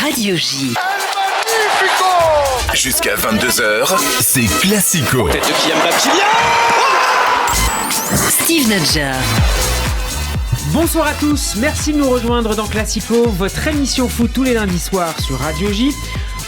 Radio J. Jusqu'à 22h, c'est Classico. Tête de Kylian Mbappé. Steve Nadjar. Bonsoir à tous, merci de nous rejoindre dans Classico, votre émission foot tous les lundis soirs sur Radio J.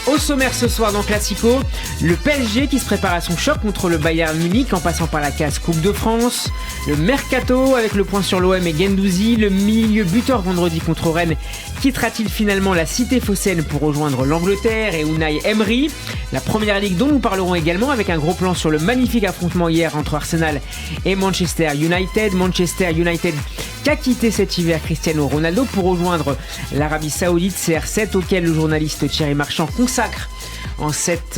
Au sommaire ce soir dans Classico, le PSG qui se prépare à son choc contre le Bayern Munich en passant par la case Coupe de France, le Mercato avec le point sur l'OM et Guendouzi, le milieu buteur vendredi contre Rennes quittera-t-il finalement la cité phocéenne pour rejoindre l'Angleterre et Unai Emery, la Première Ligue dont nous parlerons également avec un gros plan sur le magnifique affrontement hier entre Arsenal et Manchester United. Manchester United qui a quitté cet hiver Cristiano Ronaldo pour rejoindre l'Arabie Saoudite, CR7 auquel le journaliste Thierry Marchand consacre en cet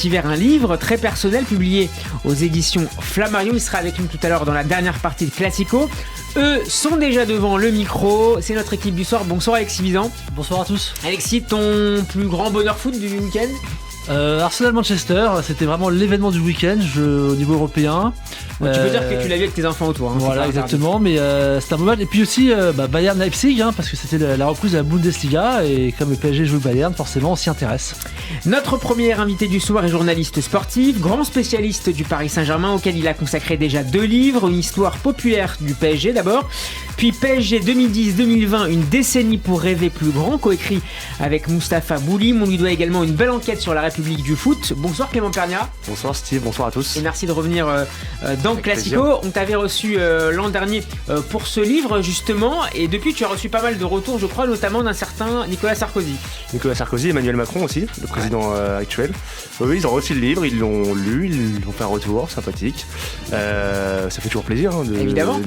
hiver un livre très personnel publié aux éditions Flammarion. Il sera avec nous tout à l'heure dans la dernière partie de Classico. Eux sont déjà devant le micro, c'est notre équipe du soir. Bonsoir Alexis Visan. Bonsoir à tous. Alexis, ton plus grand bonheur foot du week-end? Arsenal-Manchester, c'était vraiment l'événement du week-end au niveau européen. Tu peux dire que tu l'as vu avec tes enfants autour. Voilà, exactement, mais c'était un bon match. Et puis aussi Bayern-Leipzig, parce que c'était la reprise de la Bundesliga, et comme le PSG joue le Bayern, forcément on s'y intéresse. Notre premier invité du soir est journaliste sportif, grand spécialiste du Paris Saint-Germain, auquel il a consacré déjà 2 livres, une histoire populaire du PSG d'abord, puis PSG 2010-2020, une décennie pour rêver plus grand, coécrit avec Mustapha Boulim. On lui doit également une belle enquête sur la République du foot. Bonsoir Clément Pernia. Bonsoir Steve, bonsoir à tous. Et merci de revenir dans avec Classico. plaisir. On t'avait reçu l'an dernier pour ce livre justement, et depuis tu as reçu pas mal de retours, je crois, notamment d'un certain Nicolas Sarkozy. Nicolas Sarkozy, Emmanuel Macron aussi, le président actuel. Oui, ils ont reçu le livre, ils l'ont lu, ils ont fait un retour sympathique. Ça fait toujours plaisir. Évidemment.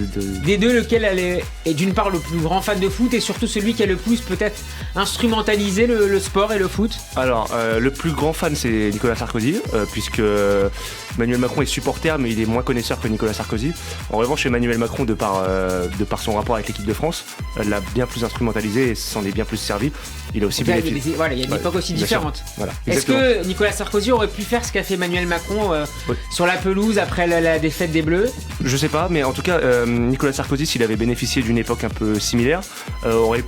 Des deux, lequel est d'une part le plus grand fan de foot et surtout celui qui a le plus peut-être instrumentalisé le sport et le foot? Alors, le plus grand fan, c'est Nicolas Sarkozy, puisque Emmanuel Macron est supporter, mais il est moins connaisseur que Nicolas Sarkozy. En revanche, Emmanuel Macron, de par son rapport avec l'équipe de France, l'a bien plus instrumentalisé et s'en est bien plus servi. Il a aussi bénéficié. Voilà, il y a une époque aussi différente. Voilà, est-ce que Nicolas Sarkozy aurait pu faire ce qu'a fait Emmanuel Macron sur la pelouse après la défaite des Bleus? Je sais pas, mais en tout cas, Nicolas Sarkozy, s'il avait bénéficié d'une époque un peu similaire, aurait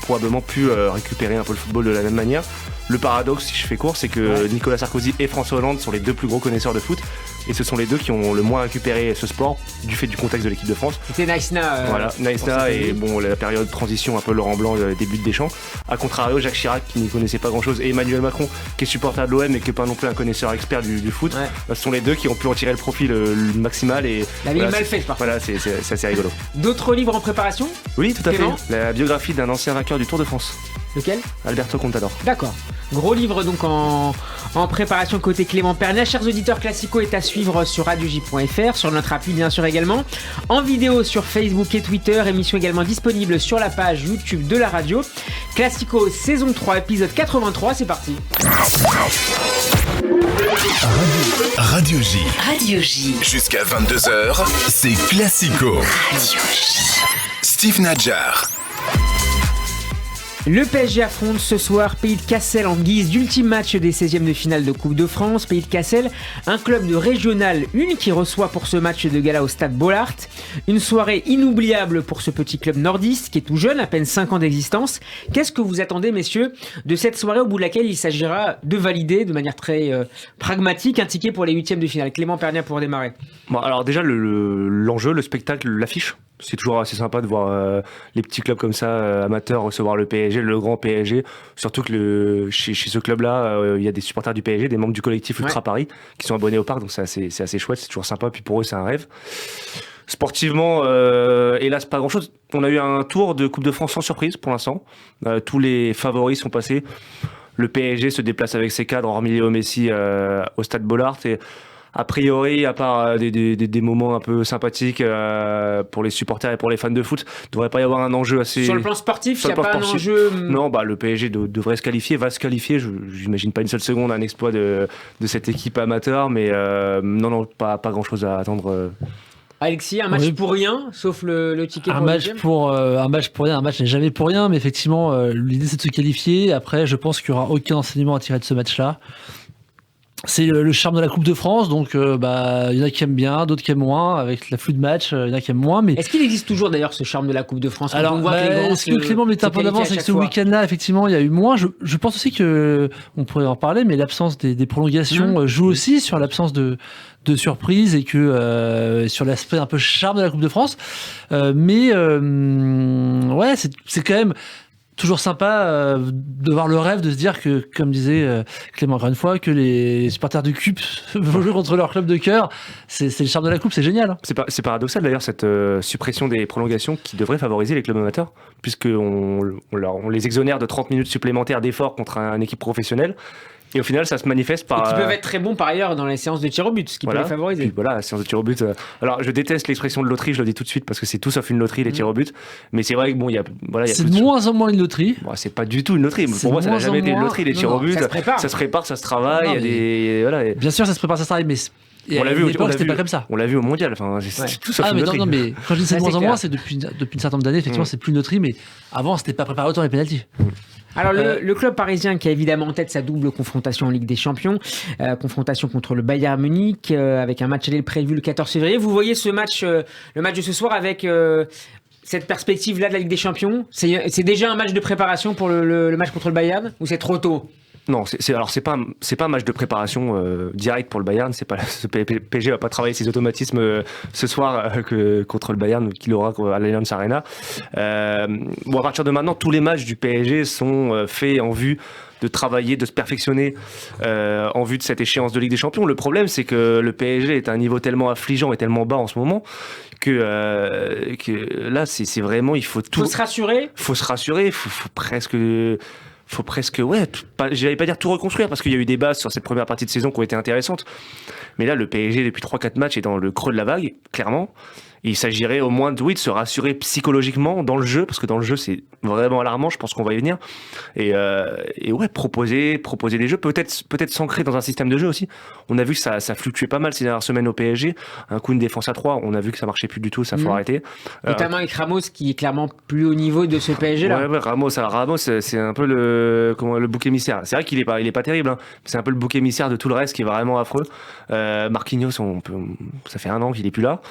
probablement pu récupérer un peu le football de la même manière. Le paradoxe, si je fais court, c'est que Nicolas Sarkozy et François Hollande sont les deux plus gros connaisseurs de foot, et ce sont les deux qui ont le moins récupéré ce sport du fait du contexte de l'équipe de France. C'était Naïsna. Voilà, Naïsna et la période de transition, un peu Laurent Blanc, début de Deschamps. A contrario, Jacques Chirac qui n'y connaissait pas grand chose, et Emmanuel Macron qui est supporter de l'OM et qui n'est pas non plus un connaisseur expert du foot, ce sont les deux qui ont pu en tirer le profit le maximal. Et la vie est mal faite par contre. Voilà, c'est assez rigolo. D'autres livres en préparation? Oui, tout à fait. La biographie d'un ancien vainqueur du Tour de France. Lequel? Alberto Contador. D'accord. Gros livre donc en préparation côté Clément Pernia. Chers auditeurs, Classico est à suivre sur radioj.fr, sur notre appli bien sûr également, en vidéo sur Facebook et Twitter, émission également disponible sur la page YouTube de la radio. Classico saison 3 épisode 83, c'est parti. Radio J. Radio J. Jusqu'à 22h, c'est Classico. Radio J. Steve Nadjar. Le PSG affronte ce soir Pays de Cassel en guise d'ultime match des 16e de finale de Coupe de France. Pays de Cassel, un club de Régional 1 qui reçoit pour ce match de gala au stade Bollaert. Une soirée inoubliable pour ce petit club nordiste qui est tout jeune, à peine 5 ans d'existence. Qu'est-ce que vous attendez, messieurs, de cette soirée au bout de laquelle il s'agira de valider de manière très pragmatique un ticket pour les 8e de finale? Clément Pernia pour démarrer. Bon, alors déjà, l'enjeu, le spectacle, l'affiche. C'est toujours assez sympa de voir les petits clubs comme ça, amateurs, recevoir le PSG, le grand PSG. Surtout que chez ce club-là, il y a des supporters du PSG, des membres du collectif Ultra Paris, qui sont abonnés au parc. Donc c'est assez chouette, c'est toujours sympa. Puis pour eux, c'est un rêve. Sportivement, hélas, pas grand-chose. On a eu un tour de Coupe de France sans surprise pour l'instant. Tous les favoris sont passés. Le PSG se déplace avec ses cadres, hormis Léo Messi, au stade Bollaert. Et a priori, à part des moments un peu sympathiques pour les supporters et pour les fans de foot, il ne devrait pas y avoir un enjeu assez... Sur le plan sportif, il n'y a pas un enjeu... Non, le PSG devrait se qualifier, va se qualifier. Je n'imagine pas une seule seconde un exploit de cette équipe amateur, mais non, pas grand-chose à attendre. Alexis, un match pour rien, sauf le ticket pour un match pour rien, un match n'est jamais pour rien, mais effectivement, l'idée c'est de se qualifier. Après, je pense qu'il n'y aura aucun enseignement à tirer de ce match-là. c'est le charme de la Coupe de France, donc il y en a qui aiment bien, d'autres qui aiment moins, avec l'afflux de matchs, il y en a qui aiment moins. Mais Est-ce qu'il existe toujours d'ailleurs ce charme de la Coupe de France quand alors, on voit que les grands ce que Clément mettait un peu en avant, c'est que ce fois. week-end-là, effectivement, il y a eu moins. Je pense aussi que on pourrait en parler, mais l'absence des prolongations joue aussi sur l'absence de surprise et que sur l'aspect un peu charme de la Coupe de France. Ouais, c'est quand même toujours sympa de voir le rêve de se dire que, comme disait Clément encore une fois, que les supporters du CUP vont jouer contre leur club de cœur. C'est le charme de la Coupe, c'est génial. C'est paradoxal d'ailleurs cette suppression des prolongations qui devrait favoriser les clubs amateurs, puisqu'on les exonère de 30 minutes supplémentaires d'efforts contre une équipe professionnelle. Et au final, ça se manifeste par. Et qui peuvent être très bons par ailleurs dans les séances de tir au but, ce qui peut les favoriser. Puis voilà, la séance de tir au but. Alors, je déteste l'expression de loterie, je le dis tout de suite, parce que c'est tout sauf une loterie, les tirs au but. Mais c'est vrai que bon, il y a c'est de moins en moins une loterie. Bon, c'est pas du tout une loterie. Pour moi, ça n'a jamais été une loterie, les tirs au but. Ça se prépare, ça se travaille. Il y a des. Voilà. Bien sûr, ça se prépare, ça se travaille, mais. On l'a vu, c'était pas comme ça. On l'a vu au mondial. Enfin, c'est tout sauf une mais loterie. non, mais quand je dis c'est de moins en moins, c'est depuis une certaine d'années, effectivement, c'est plus une loterie, mais avant, c'était pas préparé autant les pénaltys. Alors le club parisien qui a évidemment en tête sa double confrontation en Ligue des Champions, confrontation contre le Bayern Munich avec un match aller prévu le 14 février. Vous voyez ce match, le match de ce soir avec cette perspective-là de la Ligue des Champions. C'est déjà un match de préparation pour le match contre le Bayern ou c'est trop tôt? Non, c'est pas un match de préparation direct pour le Bayern. C'est pas ce PSG va pas travailler ses automatismes ce soir que contre le Bayern qu'il aura à l'Allianz Arena. À partir de maintenant, tous les matchs du PSG sont faits en vue de travailler, de se perfectionner en vue de cette échéance de Ligue des Champions. Le problème, c'est que le PSG est à un niveau tellement affligeant et tellement bas en ce moment que là, c'est vraiment, il faut tout. Faut se rassurer. Faut presque, j'allais pas dire tout reconstruire parce qu'il y a eu des bases sur cette première partie de saison qui ont été intéressantes. Mais là, le PSG, depuis 3-4 matchs, est dans le creux de la vague, clairement. Et il s'agirait au moins de se rassurer psychologiquement dans le jeu, parce que dans le jeu, c'est vraiment alarmant, je pense qu'on va y venir. Et proposer des jeux, peut-être s'ancrer dans un système de jeu aussi. On a vu que ça fluctuait pas mal ces dernières semaines au PSG. Un coup, une défense à 3, on a vu que ça marchait plus du tout, ça faut arrêter. Notamment avec Ramos, qui est clairement plus haut niveau de ce PSG-là. Ouais, Ramos, c'est un peu le bouc émissaire. C'est vrai qu'il est pas terrible, hein. C'est un peu le bouc émissaire de tout le reste qui est vraiment affreux. Marquinhos, ça fait 1 an qu'il est plus là.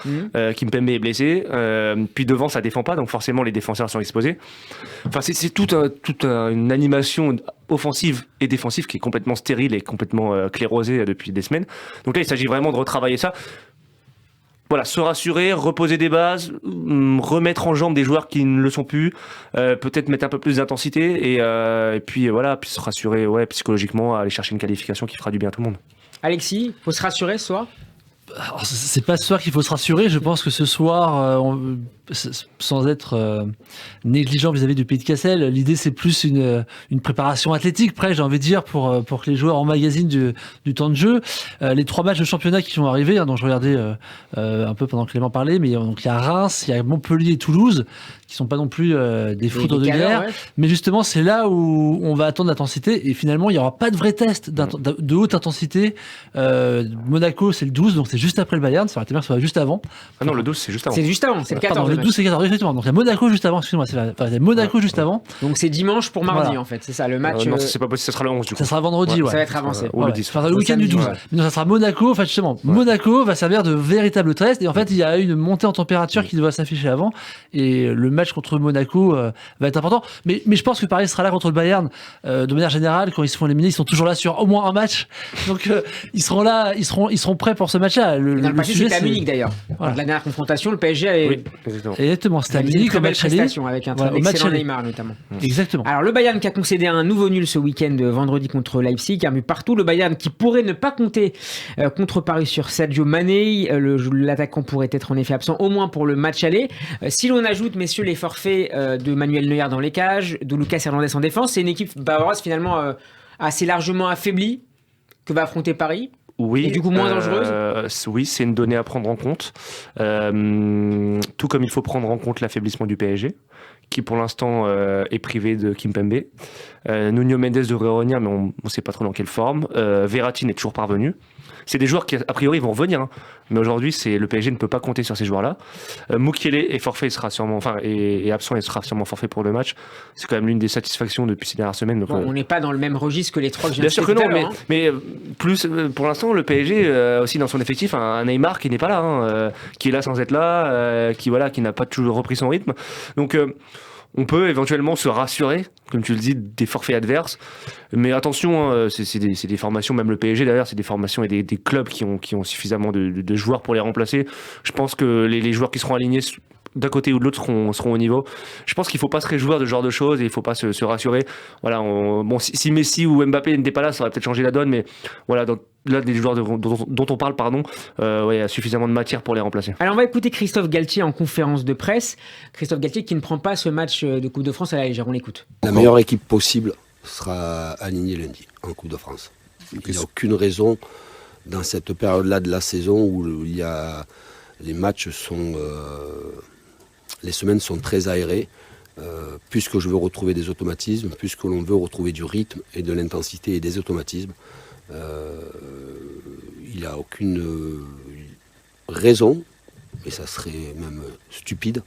Kimpembe est blessé, puis devant ça défend pas, donc forcément les défenseurs sont exposés. Enfin, c'est toute une animation offensive et défensive qui est complètement stérile et complètement clérosée depuis des semaines. Donc là, il s'agit vraiment de retravailler ça. Voilà, se rassurer, reposer des bases, remettre en jambe des joueurs qui ne le sont plus, peut-être mettre un peu plus d'intensité et puis puis se rassurer psychologiquement, aller chercher une qualification qui fera du bien à tout le monde. Alexis, faut se rassurer ce soir? Alors, c'est pas ce soir qu'il faut se rassurer. Je pense que ce soir, sans être négligent vis-à-vis du Pays de Cassel, l'idée c'est plus une préparation athlétique, j'ai envie de dire, pour que les joueurs emmagasinent du temps de jeu. Les 3 matchs de championnat qui sont arrivés, dont je regardais un peu pendant que Clément parlait, mais donc il y a Reims, il y a Montpellier et Toulouse, qui sont pas non plus des foudres de guerre. Ouais. Mais justement, c'est là où on va attendre l'intensité, et finalement, il n'y aura pas de vrai test de haute intensité. Monaco, c'est le 12, donc c'est juste après le Bayern. Ça aurait été bien que ce soit juste avant. Ah non, le 12, c'est juste avant. C'est juste avant, c'est le 14. Pardon, le 12, c'est le 14, effectivement. Donc il y a Monaco juste avant, excuse-moi, c'est Monaco juste avant. Donc c'est dimanche pour mardi, en fait, c'est ça, le match. Non, c'est pas possible, ça sera le 11 du coup. Ça sera vendredi, Ça va être avancé. Ou le 10. Enfin, le week-end du 12. Mais non, ça sera Monaco, en fait, justement. Monaco va servir de véritable test, et en fait, il y a une montée en température qui doit s'afficher avant, et le match contre Monaco va être important. Mais je pense que Paris sera là contre le Bayern, de manière générale, quand ils se font éliminer, ils sont toujours là sur au moins un match. Donc ils seront là, ils seront prêts pour ce match-là. Dans le passé, c'était à Munich d'ailleurs. Voilà. La dernière confrontation, le PSG avait. Oui, exactement. Exactement, c'était à Munich, au match aller. Avec un excellent Neymar notamment. Exactement. Alors le Bayern qui a concédé un nouveau nul ce week-end vendredi contre Leipzig, un but partout. Le Bayern qui pourrait ne pas compter contre Paris sur Sadio Mané. L'attaquant pourrait être en effet absent au moins pour le match aller. Si l'on ajoute, messieurs, les forfaits de Manuel Neuer dans les cages, de Lucas Hernandez en défense, c'est une équipe bavaroise finalement assez largement affaiblie que va affronter Paris. Oui, et du coup moins dangereuse. Oui, c'est une donnée à prendre en compte. Tout comme il faut prendre en compte l'affaiblissement du PSG, qui pour l'instant est privé de Kimpembe. Nuno Mendes devrait revenir, mais on ne sait pas trop dans quelle forme. Verratti n'est toujours pas revenu. c'est des joueurs qui a priori vont revenir, hein. Mais aujourd'hui le PSG ne peut pas compter sur ces joueurs-là. Mukiele est forfait, il sera sûrement, est absent, il sera sûrement forfait pour le match. C'est quand même l'une des satisfactions depuis ces dernières semaines. Donc, Bon, on n'est pas dans le même registre que les 3 que je viens bien de sûr que citer non, tout à l'heure, hein. mais plus pour l'instant le PSG aussi dans son effectif un Neymar qui n'est pas là, hein, qui est là sans être là, qui n'a pas toujours repris son rythme. Donc on peut éventuellement se rassurer, comme tu le dis, des forfaits adverses. Mais attention, hein, c'est des formations, même le PSG d'ailleurs, c'est des formations et des clubs qui ont suffisamment de joueurs pour les remplacer. Je pense que les joueurs qui seront alignés d'un côté ou de l'autre seront au niveau. Je pense qu'il ne faut pas se réjouir de ce genre de choses et il ne faut pas se rassurer. Voilà, si Messi ou Mbappé n'étaient pas là, ça aurait peut-être changé la donne, mais voilà, là, des joueurs dont on parle, il y a suffisamment de matière pour les remplacer. Alors on va écouter Christophe Galtier en conférence de presse. Christophe Galtier qui ne prend pas ce match de Coupe de France à la légère, on l'écoute. La meilleure équipe possible sera alignée lundi en Coupe de France. Il n'y a aucune raison dans cette période-là de la saison où les matchs sont... les semaines sont très aérées, puisque je veux retrouver des automatismes, puisque l'on veut retrouver du rythme et de l'intensité et des automatismes. Il n'y a aucune raison, et ça serait même stupide,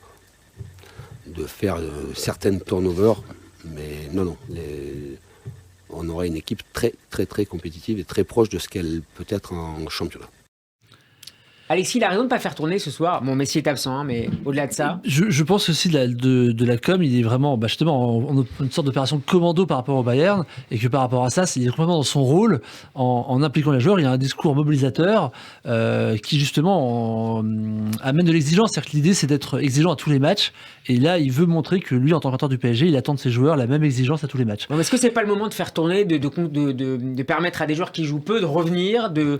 de faire certaines turnovers, mais non, on aura une équipe très très très compétitive et très proche de ce qu'elle peut être en championnat. Alexis, il a raison de ne pas faire tourner ce soir. Bon, Messi est absent, hein, mais au-delà de ça... Je pense aussi de la com, il est vraiment justement en une sorte d'opération commando par rapport au Bayern, et que par rapport à ça, il est complètement dans son rôle, en impliquant les joueurs. Il y a un discours mobilisateur qui justement amène de l'exigence. C'est-à-dire que l'idée, c'est d'être exigeant à tous les matchs, et là, il veut montrer que lui, en tant qu'entraîneur du PSG, il attend de ses joueurs la même exigence à tous les matchs. Bon, est-ce que c'est pas le moment de faire tourner, de permettre à des joueurs qui jouent peu de revenir, de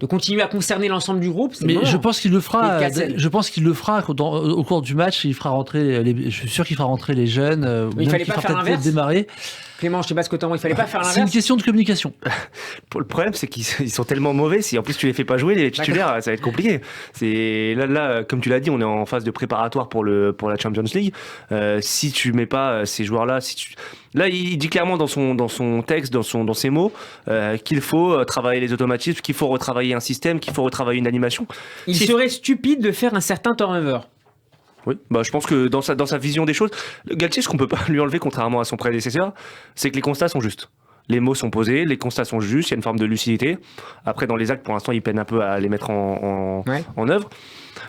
continuer à concerner l'ensemble du groupe? Mais je pense qu'il le fera. Cassel. Je pense qu'il le fera au cours du match. Il fera rentrer. Je suis sûr qu'il fera rentrer les jeunes. Mais il fallait pas faire l'inverse. Démarrer. Clément, je sais pas ce que t'en vois. Il fallait pas faire C'est une l'inverse. question de communication. Le problème, c'est qu'ils sont tellement mauvais. Si en plus tu les fais pas jouer, les titulaires, ça va être compliqué. C'est là, comme tu l'as dit, on est en phase de préparatoire pour la Champions League. Si tu mets pas ces joueurs-là, là, il dit clairement dans son texte, dans ses mots, qu'il faut travailler les automatismes, qu'il faut retravailler un système, qu'il faut retravailler une animation. Il serait stupide de faire un certain turnover. Oui, je pense que dans sa vision des choses, Galtier, ce qu'on peut pas lui enlever, contrairement à son prédécesseur, c'est que les constats sont justes. Les mots sont posés, les constats sont justes, il y a une forme de lucidité. Après, dans les actes, pour l'instant, il peine un peu à les mettre en œuvre.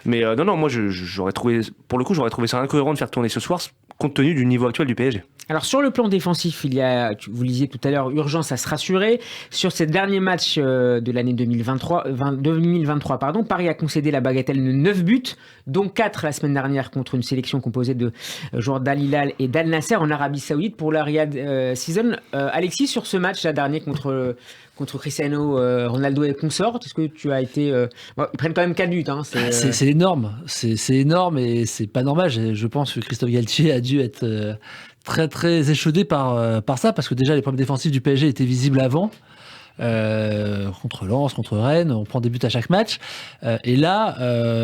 Mais non, moi, j'aurais trouvé ça incohérent de faire tourner ce soir, compte tenu du niveau actuel du PSG. Alors sur le plan défensif, il y a, vous lisiez tout à l'heure, urgence à se rassurer. Sur ces derniers matchs de l'année 2023, Paris a concédé la bagatelle de 9 buts, dont 4 la semaine dernière contre une sélection composée de joueurs d'Al Hilal et d'Al Nasser en Arabie Saoudite pour la Riyad Season. Alexis, sur ce match dernier contre Cristiano Ronaldo et consorts, est-ce que tu as été... ils prennent quand même 4 buts. Hein, c'est énorme. C'est énorme et c'est pas normal. Je pense que Christophe Galtier a dû être très très échaudé par ça, parce que déjà les problèmes défensifs du PSG étaient visibles avant. Contre Lens, contre Rennes, on prend des buts à chaque match. Et là,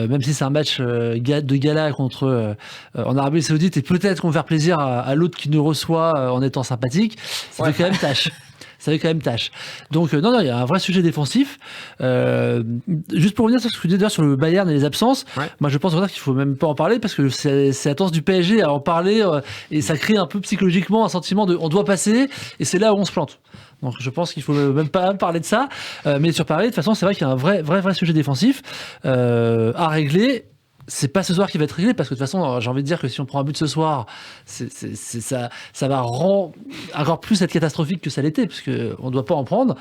même si c'est un match de gala en Arabie Saoudite, et peut-être qu'on va faire plaisir à l'autre qui nous reçoit en étant sympathique, ça fait quand même tâche. Ça fait quand même tâche. Donc non, il y a un vrai sujet défensif. Juste pour revenir sur ce que tu disais d'ailleurs sur le Bayern et les absences, moi je pense qu'il faut même pas en parler, parce que c'est la tendance du PSG à en parler, et ça crée un peu psychologiquement un sentiment de on doit passer, et c'est là où on se plante. Donc je pense qu'il faut même pas parler de ça. Mais sur Paris, de toute façon, c'est vrai qu'il y a un vrai sujet défensif à régler. C'est pas ce soir qui va être réglé, parce que de toute façon, j'ai envie de dire que si on prend un but ce soir, ça va rendre encore plus être catastrophique que ça l'était, parce qu'on ne doit pas en prendre.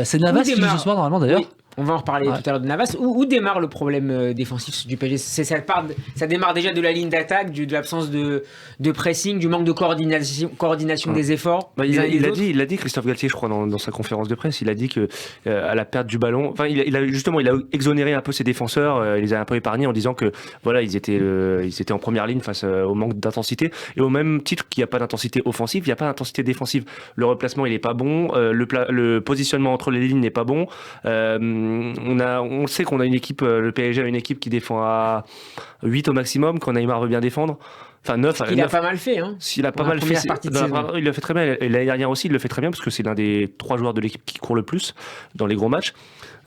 C'est Navas qui joue ce soir normalement d'ailleurs. Oui. On va en reparler tout à l'heure de Navas. Où démarre le problème défensif du PSG? Ça démarre déjà de la ligne d'attaque, de l'absence de pressing, du manque de coordination des efforts. Il a dit, Christophe Galtier, je crois, dans sa conférence de presse, il a dit que à la perte du ballon, enfin, il a exonéré un peu ses défenseurs, il les a un peu épargnés en disant que voilà, ils étaient en première ligne face au manque d'intensité. Et au même titre qu'il n'y a pas d'intensité offensive, il n'y a pas d'intensité défensive. Le replacement, il n'est pas bon, le positionnement entre les lignes n'est pas bon. On sait qu'on a une équipe, le PSG a une équipe qui défend à 8 au maximum, quand Neymar veut bien défendre. Enfin 9. Il a pas mal fait. Hein, s'il a pas pour la mal fait, première partie de saison. il le fait très bien. Et l'année dernière aussi, il le fait très bien parce que c'est l'un des 3 joueurs de l'équipe qui court le plus dans les gros matchs.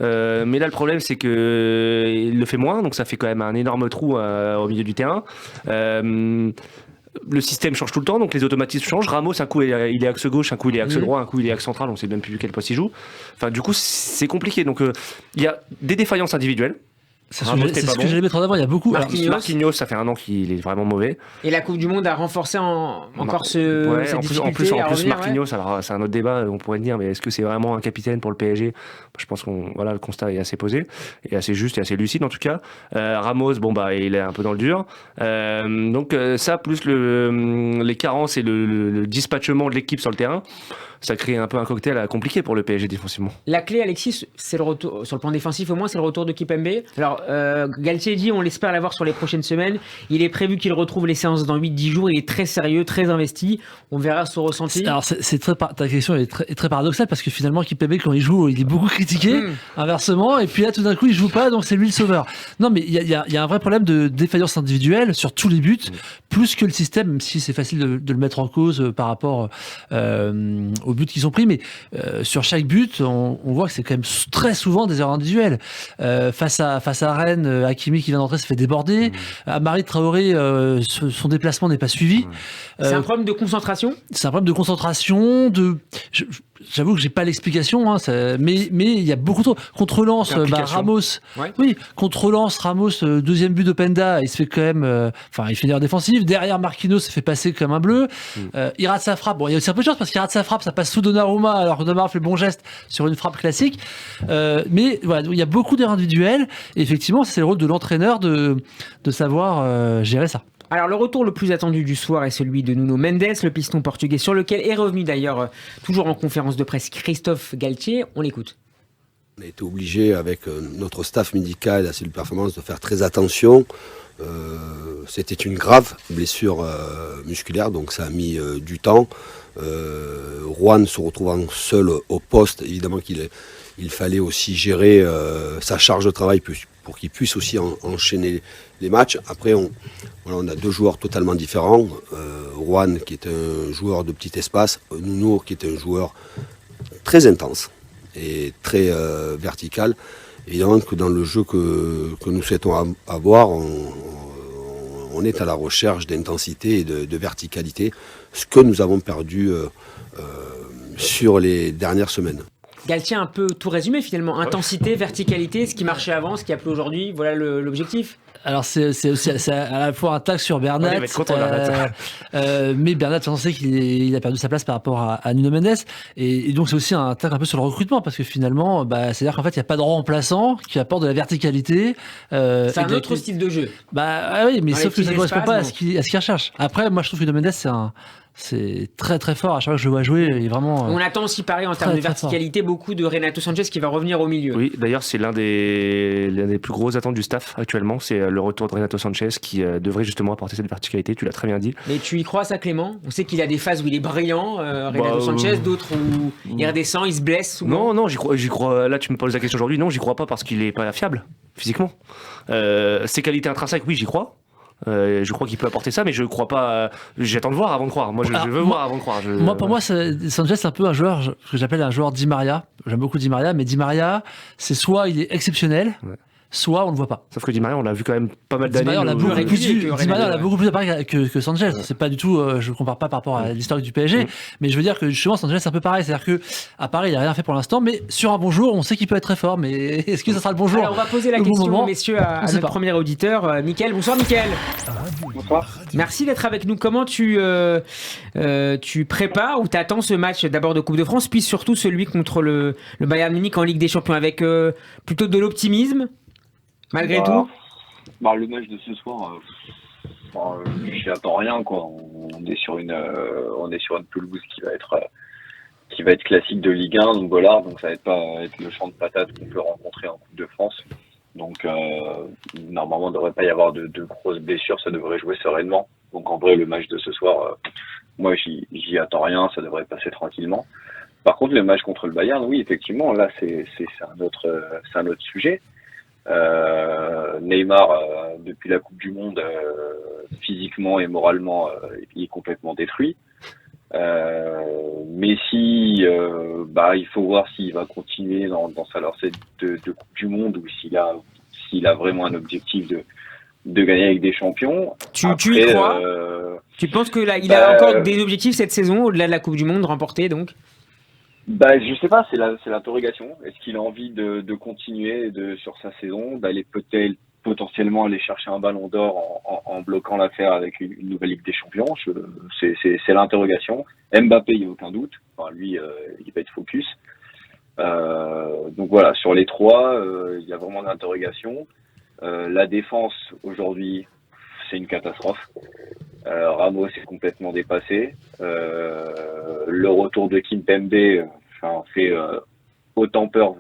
Mais là, le problème, c'est que il le fait moins, donc ça fait quand même un énorme trou au milieu du terrain. Le système change tout le temps, donc les automatismes changent. Ramos, un coup il est axe gauche, un coup il est axe droit, un coup il est axe central, on sait même plus quel poste il joue. Enfin, du coup, c'est compliqué. Donc, il y a des défaillances individuelles. C'est ce que j'allais mettre en avant. Il y a beaucoup. Marquinhos, ça fait un an qu'il est vraiment mauvais. Et la Coupe du Monde a renforcé encore cette difficulté. En plus, Marquinhos, alors c'est un autre débat. On pourrait dire, mais est-ce que c'est vraiment un capitaine pour le PSG ? Je pense le constat est assez posé et assez juste et assez lucide en tout cas. Ramos, il est un peu dans le dur. Donc ça, plus les carences et le dispatchement de l'équipe sur le terrain. Ça crée un peu un cocktail compliqué pour le PSG défensivement. La clé, Alexis, c'est le retour, sur le plan défensif au moins, c'est le retour de Kimpembe. Alors, Galtier dit, on l'espère l'avoir sur les prochaines semaines. Il est prévu qu'il retrouve les séances dans 8-10 jours. Il est très sérieux, très investi. On verra son ressenti. Alors, ta question est très paradoxale parce que finalement, Kimpembe, quand il joue, il est beaucoup critiqué, inversement. Et puis là, tout d'un coup, il joue pas, donc c'est lui le sauveur. Non, mais il y a un vrai problème de défaillance individuelle sur tous les buts, plus que le système, même si c'est facile de le mettre en cause par rapport aux buts qu'ils ont pris, mais sur chaque but, on voit que c'est quand même très souvent des erreurs individuelles. Face à Rennes, Hakimi qui vient d'entrer se fait déborder. Amari Traoré, son déplacement n'est pas suivi. C'est un problème de concentration. C'est un problème de concentration. J'avoue que j'ai pas l'explication, hein, mais il y a beaucoup trop. Contre Lens, Ramos. Ouais. Oui, contre Lens, Ramos, deuxième but d'Openda, il se fait quand même. Il fait une erreur défensive. Derrière, Marquinhos se fait passer comme un bleu. Il rate sa frappe. Bon, il y a aussi un peu de chance parce qu'il rate sa frappe, ça passe sous Donnarumma, alors que Donnarumma fait le bon geste sur une frappe classique. Mais voilà, il y a beaucoup d'erreurs individuelles. Et effectivement, c'est le rôle de l'entraîneur de savoir gérer ça. Alors le retour le plus attendu du soir est celui de Nuno Mendes, le piston portugais, sur lequel est revenu d'ailleurs, toujours en conférence de presse, Christophe Galtier. On l'écoute. On a été obligé avec notre staff médical et la cellule performance de faire très attention. C'était une grave blessure musculaire, donc ça a mis du temps. Juan se retrouvant seul au poste, évidemment qu'il fallait aussi gérer sa charge de travail pour qu'il puisse aussi enchaîner les matchs. Après, on a 2 joueurs totalement différents. Juan qui est un joueur de petit espace, Nuno qui est un joueur très intense et très vertical. Évidemment que dans le jeu que nous souhaitons avoir, on est à la recherche d'intensité et de verticalité, ce que nous avons perdu sur les dernières semaines. Galtier a un peu tout résumé finalement, intensité, verticalité, ce qui marchait avant, ce qui a plu aujourd'hui, voilà l'objectif. Alors c'est à la fois un tag sur Bernat, mais Bernat, on sait qu'il a perdu sa place par rapport à Nuno Mendes, et donc c'est aussi un tag un peu sur le recrutement, parce que finalement, c'est-à-dire qu'en fait il n'y a pas de remplaçant qui apporte de la verticalité. C'est un autre style de jeu. Oui, mais sauf que ça ne correspond pas à ce qu'il recherche. Après, moi je trouve que Nuno Mendes c'est très très fort. À chaque fois que je le vois jouer, il est vraiment. On attend aussi pareil en termes de verticalité beaucoup de Renato Sanchez qui va revenir au milieu. Oui, d'ailleurs c'est l'un des plus gros attentes du staff actuellement, c'est le retour de Renato Sanchez qui devrait justement apporter cette verticalité. Tu l'as très bien dit. Mais tu y crois ça, Clément ? On sait qu'il a des phases où il est brillant, Renato Sanchez, d'autres où il redescend, il se blesse souvent. Non, j'y crois. Là, tu me poses la question aujourd'hui. Non, j'y crois pas parce qu'il est pas fiable physiquement. Ses qualités intrinsèques, oui, j'y crois. Je crois qu'il peut apporter ça, mais je crois pas. J'attends de voir avant de croire. Moi, je veux voir avant de croire. Pour moi, Sanchez, c'est un peu un joueur que j'appelle un joueur Di Maria. J'aime beaucoup Di Maria, mais Di Maria, c'est soit il est exceptionnel, soit on ne le voit pas. Sauf que Di Maria, on l'a vu quand même pas mal d'années. Di Maria, on l'a beaucoup plus appareil que Sanchez. C'est pas du tout, je compare pas par rapport à l'historique du PSG, mais je veux dire que justement, Sanchez, c'est un peu pareil. C'est-à-dire que, à Paris, il a rien fait pour l'instant, mais sur un bon jour, on sait qu'il peut être très fort, mais est-ce que ça sera le bon jour ? Alors, on va poser la question, messieurs, à notre premier auditeur, Mickaël. Bonsoir, Mickaël. Bonsoir. Merci d'être avec nous. Comment tu prépares ou t'attends ce match d'abord de Coupe de France, puis surtout celui contre le Bayern Munich en Ligue des Champions, avec plutôt de l'optimisme malgré tout? Le match de ce soir, j'y attends rien, quoi. On est sur une pelouse qui va être classique de Ligue 1, donc voilà, donc ça va pas être le champ de patates qu'on peut rencontrer en Coupe de France. Donc normalement, il ne devrait pas y avoir de grosses blessures, ça devrait jouer sereinement. Donc en vrai, le match de ce soir, moi j'y attends rien, ça devrait passer tranquillement. Par contre, le match contre le Bayern, oui, effectivement, là c'est un autre sujet. Neymar, depuis la Coupe du Monde, physiquement et moralement, il est complètement détruit. Messi, il faut voir s'il va continuer dans sa lancée de Coupe du Monde ou s'il a vraiment un objectif de gagner avec des champions. Tu y crois Tu penses que là, il a encore des objectifs cette saison au-delà de la Coupe du Monde remportée donc? Je sais pas, c'est l'interrogation. Est-ce qu'il a envie de continuer sur sa saison, d'aller peut-être potentiellement aller chercher un ballon d'or en bloquant l'affaire avec une nouvelle Ligue des Champions? C'est l'interrogation. Mbappé, il n'y a aucun doute. Enfin, lui, il va être focus. Donc voilà, sur les trois, il y a vraiment de l'interrogation. La défense, aujourd'hui, c'est une catastrophe. Ramos est complètement dépassé. Le retour de Kimpembe fait autant peur,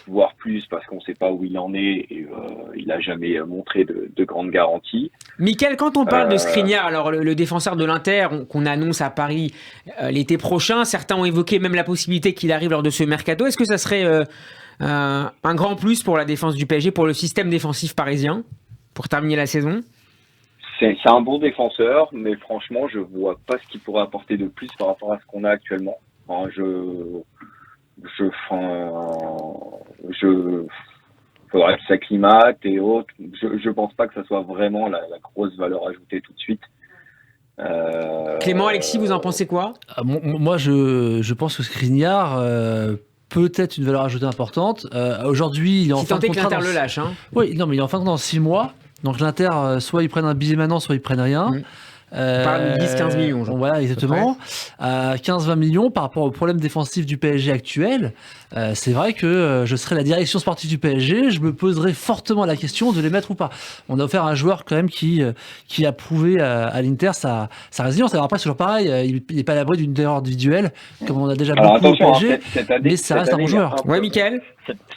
voire plus, parce qu'on ne sait pas où il en est et il n'a jamais montré de grandes garanties. Mickaël, quand on parle de Skriniar, alors le défenseur de l'Inter qu'on annonce à Paris l'été prochain, certains ont évoqué même la possibilité qu'il arrive lors de ce mercato. Est-ce que ça serait un grand plus pour la défense du PSG, pour le système défensif parisien, pour terminer la saison? C'est un bon défenseur, mais franchement, je vois pas ce qu'il pourrait apporter de plus par rapport à ce qu'on a actuellement. Faudrait qu'il s'acclimate et autres. Je pense pas que ça soit vraiment la grosse valeur ajoutée tout de suite. Clément, Alexis, vous en pensez quoi? Moi, je pense que Skriniar peut être une valeur ajoutée importante. Aujourd'hui, il est en fin de contrat. Si tant est que l'Inter le lâche, hein. Oui, non, mais il est en fin de contrat dans 6 mois. Donc l'Inter, soit ils prennent un billet maintenant, soit ils prennent rien. On parle de 10-15 millions. Voilà, exactement. 15-20 millions par rapport au problème défensif du PSG actuel. C'est vrai que je serais la direction sportive du PSG, je me poserais fortement la question de les mettre ou pas. On a offert un joueur quand même qui a prouvé à l'Inter sa résilience. Alors après, c'est toujours pareil, il n'est pas à l'abri d'une erreur individuelle, comme on a déjà beaucoup au PSG, mais ça reste un bon joueur. Ouais, Mickaël.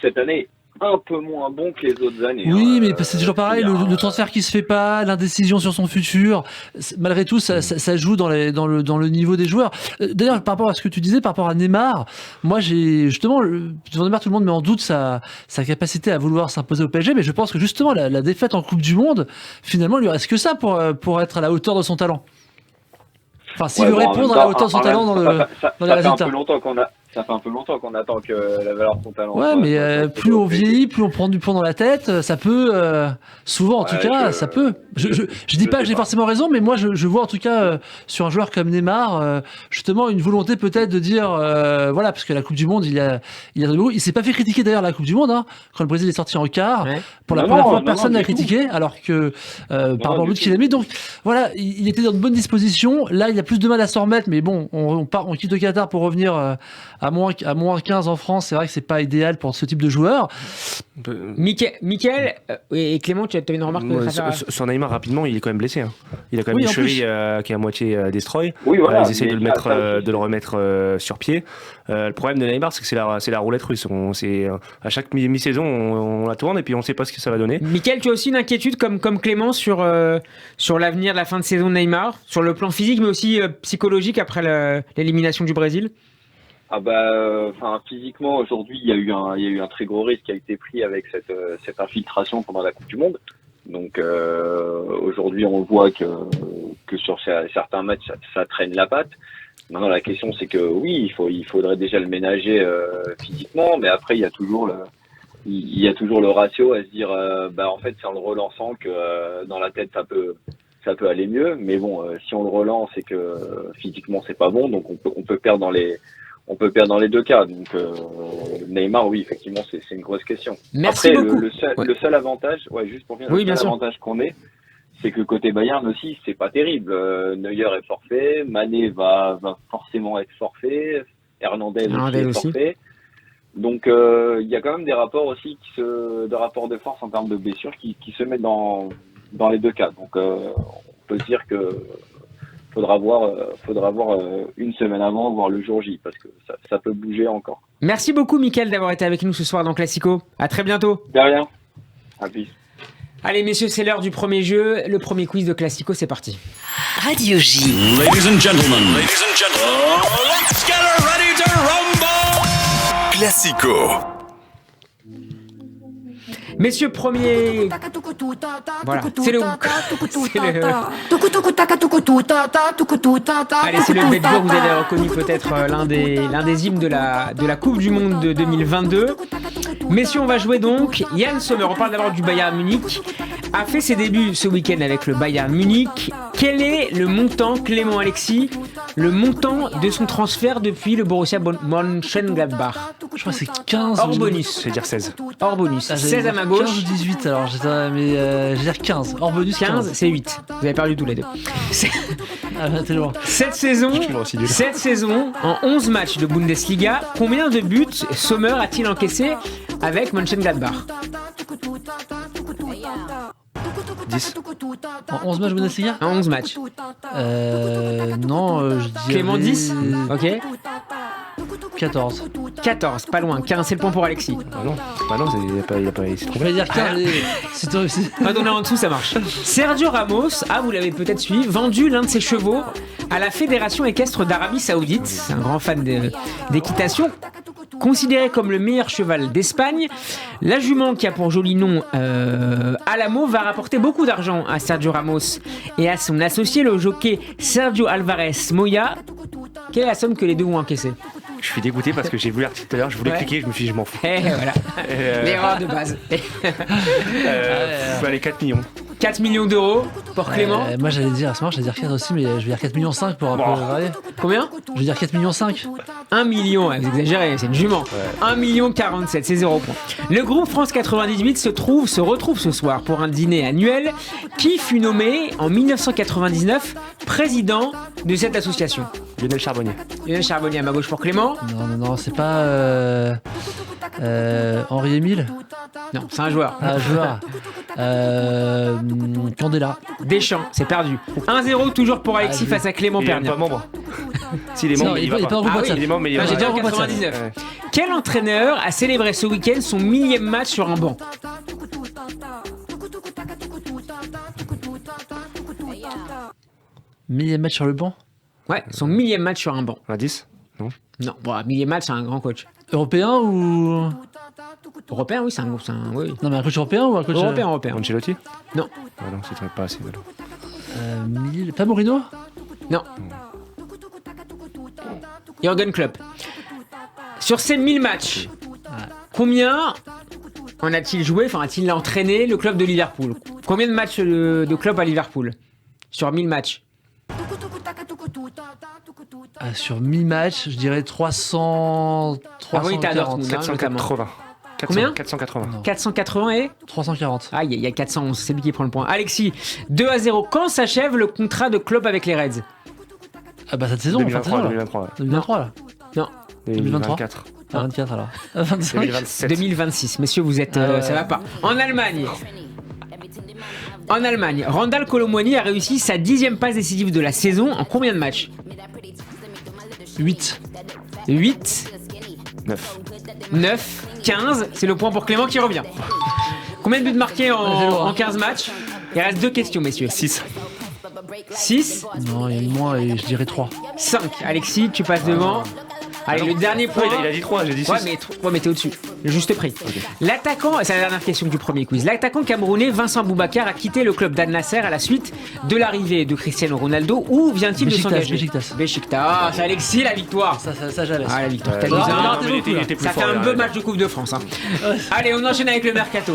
Cette année, un peu moins bon que les autres années. Oui, mais c'est toujours pareil, le transfert qui se fait pas, l'indécision sur son futur, malgré tout, ça joue dans le niveau des joueurs. D'ailleurs, par rapport à ce que tu disais, par rapport à Neymar, moi j'ai justement, devant Neymar, tout le monde met en doute sa capacité à vouloir s'imposer au PSG, mais je pense que justement la défaite en Coupe du Monde, finalement, il lui reste que ça pour être à la hauteur de son talent. Enfin, s'il veut répondre à la hauteur de son talent dans les résultats. Ça fait un peu longtemps qu'on attend que la valeur de son talent. Ouais, mais plus on vieillit, plus on prend du plomb dans la tête, ça peut, souvent en tout cas, ça peut. Je dis pas que j'ai forcément raison, mais moi je vois en tout cas sur un joueur comme Neymar, justement une volonté peut-être de dire, voilà, parce que la Coupe du Monde, il s'est pas fait critiquer d'ailleurs la Coupe du Monde, hein, quand le Brésil est sorti en quart. Ouais. Pour la première fois, personne n'a critiqué, alors que par rapport au but qu'il a mis. Donc voilà, il était dans de bonnes dispositions. Là, il a plus de mal à s'en remettre, mais bon, on quitte le Qatar pour revenir à moins 15 en France. C'est vrai que c'est pas idéal pour ce type de joueur. Mickaël et Clément, tu avais une remarque sur Neymar rapidement, il est quand même blessé. Hein. Il a quand même une cheville qui est à moitié destroy. Oui, voilà, ils essayent de le remettre sur pied. Le problème de Neymar, c'est que c'est la roulette russe. À chaque mi-saison, on la tourne et puis on sait pas ce que ça va donner. Mickaël, tu as aussi une inquiétude comme Clément sur l'avenir de la fin de saison de Neymar, sur le plan physique mais aussi psychologique après l'élimination du Brésil? Physiquement, aujourd'hui, il y a eu un très gros risque qui a été pris avec cette infiltration pendant la Coupe du Monde. Donc, aujourd'hui, on voit que sur certains matchs, ça traîne la patte. Maintenant, la question, c'est que oui, il faudrait déjà le ménager physiquement, mais après, il y a toujours le ratio à se dire, en fait, c'est en le relançant que dans la tête, ça peut aller mieux. Mais bon, si on le relance et que physiquement, c'est pas bon, donc on peut perdre dans les deux cas. Donc Neymar, oui, effectivement, c'est une grosse question. Merci après, beaucoup. Le seul avantage, juste pour finir, le seul avantage qu'on ait, c'est que côté Bayern aussi, c'est pas terrible. Neuer est forfait, Mané va forcément être forfait, Hernandez aussi est forfait. Donc il y a quand même des rapports aussi de rapports de force en termes de blessures qui se mettent dans les deux cas. Donc on peut se dire que faudra voir une semaine avant, voir le jour J, parce que ça peut bouger encore. Merci beaucoup, Mickaël, d'avoir été avec nous ce soir dans Classico. À très bientôt. De rien. À plus. Allez, messieurs, c'est l'heure du premier jeu. Le premier quiz de Classico, c'est parti. Radio J. Ladies and gentlemen, let's get ready to rumble. Classico. Messieurs, premier. Voilà, c'est le hook. C'est le. Allez, c'est le bête jour. Vous avez reconnu peut-être l'un des hymnes de la Coupe du Monde de 2022. Messieurs, on va jouer donc. Yann Sommer, on parle d'abord du Bayern Munich, a fait ses débuts ce week-end avec le Bayern Munich. Quel est le montant, Clément Alexis, le montant de son transfert depuis le Borussia Mönchengladbach? Je crois que c'est 15. Hors bonus. Je vais dire 16. Hors bonus. Ah, 16 à ma gauche. 15 ou 18 alors, mais je vais dire 15. Hors bonus 15, c'est 8. Vous avez perdu tous les deux. Ah, t'es loin. Cette saison, en 11 matchs de Bundesliga, combien de buts Sommer a-t-il encaissé avec Mönchengladbach? 10. En 11 matchs Bundesliga En 11 matchs. Non, je dirais... Clément 10. Ok. 14. 14, pas loin. 15, c'est le point pour Alexis. Bah non, il a pas s'est Je trompé. vais dire 15. C'est toi aussi. Pas donner en dessous, ça marche. Sergio Ramos a, vous l'avez peut-être suivi, vendu l'un de ses chevaux à la Fédération équestre d'Arabie Saoudite. C'est un grand fan d'équitation. Considéré comme le meilleur cheval d'Espagne, la jument qui a pour joli nom Alamo va rapporter beaucoup d'argent à Sergio Ramos et à son associé, le jockey Sergio Alvarez Moya. Quelle est la somme que les deux ont encaissée? Je suis dégoûté parce que j'ai vu l'article tout à l'heure, je voulais Ouais. cliquer, je me suis dit je m'en fous. Et voilà, l'erreur de base. Allez, 4 millions. 4 millions d'euros pour Clément. Moi j'allais dire, c'est marrant, j'allais dire 4 aussi, mais je vais dire 4 millions 5 pour un peu varier. Combien? Je vais dire 4 millions 5. 1 million, vous exagérez, c'est une jument. 1 million 47, c'est 0 points. Le groupe France 98 se retrouve ce soir pour un dîner annuel qui fut nommé en 1999 président de cette association. Lionel Charbonnier. Lionel Charbonnier à ma gauche pour Clément. Non, c'est pas Henri-Émile. Non, c'est un joueur. Ah, joueur. Candela. Deschamps, c'est perdu. 1-0 toujours pour Alexis face à Clément Il est Pernia. pas membre. S'il est Non, membre, il il est va pas en pas. groupe WhatsApp. Il est membre, mais il Ah, va j'ai dit pas. en Ouais. 99. Ouais. Quel entraîneur a célébré ce week-end son millième match sur un banc? Millième match sur le banc. Ouais, son millième match sur un banc. On a 10. Non, bon, millième match, c'est un grand coach. Européen ou... Européen, oui, c'est un oui. Non, mais un coach européen ou un coach... Européen. Ancelotti. Non. Ah non, c'est pas assez. alors. Pas Mourinho. Non. Jürgen Klopp. Sur ces 1000 matchs, combien en a-t-il joué, enfin a-t-il entraîné le club de Liverpool? Combien de matchs de Klopp à Liverpool? Sur 1000 matchs. Sur 1000 matchs, je dirais 300... Ah oui, t'as 340. Dortmund, hein, notamment. 480. Combien 480. Non. 480 et 340. Ah, il y a 411, c'est lui qui prend le point. Alexis, 2-0. Quand s'achève le contrat de Klopp avec les Reds? Ah bah cette saison, enfin, 2023, là. 2023. 2023 là. Non, 2023. 2024. Ah, 24 alors. 25. 2027. 2026. Messieurs, vous êtes... Ah ouais. ça va pas. En Allemagne, Randal Colomwani a réussi sa 10e passe décisive de la saison en combien de matchs? 8. 8, 9. 9, 15, c'est le point pour Clément qui revient. Combien de buts marqués en 15 matchs? Il reste 2 questions, messieurs. 6. 6, Non, il y a eu moins et je dirais 3. 5. Alexis, tu passes devant. Allez, le dernier point. Il a dit 3, j'ai dit 6. Ouais, mais t'es au-dessus. Le juste prix. L'attaquant, c'est la dernière question du premier quiz. L'attaquant camerounais Vincent Boubacar a quitté le club d'Al Nasser à la suite de l'arrivée de Cristiano Ronaldo. Où vient-il de Beşiktaş, s'engager? Beşiktaş. Beşiktaş. Ah, c'est Alexis la victoire. Ça j'avais. Ah, la victoire. T'as Non, mis un. non, t'es beaucoup, là. Ça fait un beau match de Coupe de France. Hein. Allez, on enchaîne avec le mercato.